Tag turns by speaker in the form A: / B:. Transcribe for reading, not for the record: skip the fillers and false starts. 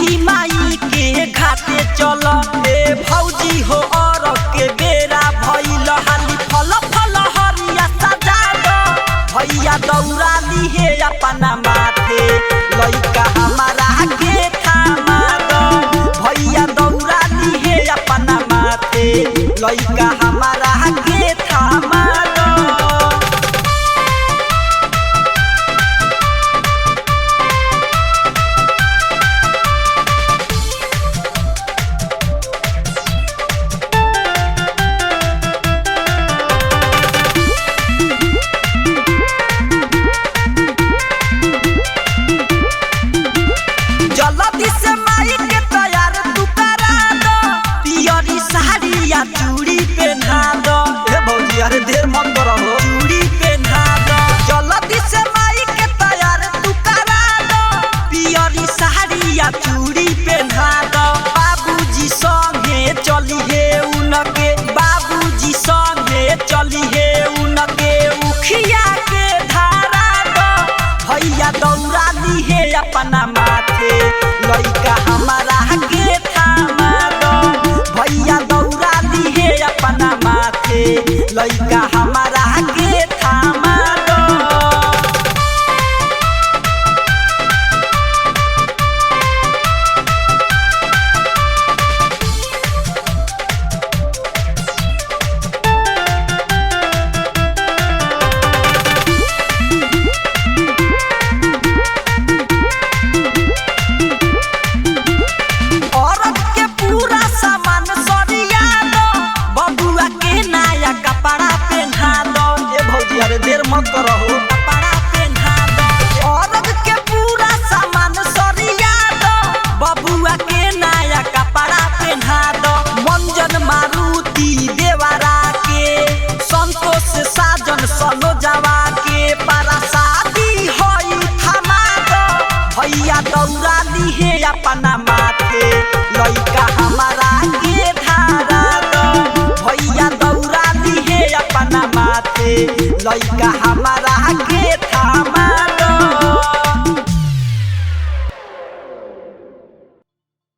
A: छठी माई के घाटे चल ए भौजी हो और के बेरा भइल हाली फल फल हरिया सजा दो भैया दौड़ा ली है अपना माथे लइका हमारा के थामा दो भैया दौड़ा ली है अपना माथे लइका हमारा के थामा दो। जल्दी से माई के तैयार तू करा दो पियरी साड़ी या चूड़ी पहना दो हे भौजी अरे देर मत करो चूड़ी पहना दो जल्दी से माई के तैयार तू करा दो पियरी साड़ी या चूड़ी पहना दो बाबूजी संगे चली है उनके बाबूजी संगे चली है उनके उखिया के धारा दो भैया दौड़ा ली है अपना माथे लइका हमारा के थामा दो भैया दौड़ा ली है अपना माथे लइका हमारा के थामा दो। औरत के पूरा सामान सरिया दो बबुआ के नया कपड़ा पहना दो ए भौजी अरे देर मत करो कपड़ा पहना दो औरत के पूरा सामान सरिया दो बबुआ के नया कपड़ा पहना दो मंजन मारुति देवरा के संतोष साजन सनोजवा के पारा शादी होई थमा दो भैया दौड़ा ली है अपना माथे लइका हमारा के धारा दो भैया दौड़ा ली है अपना माथे लइका हमारा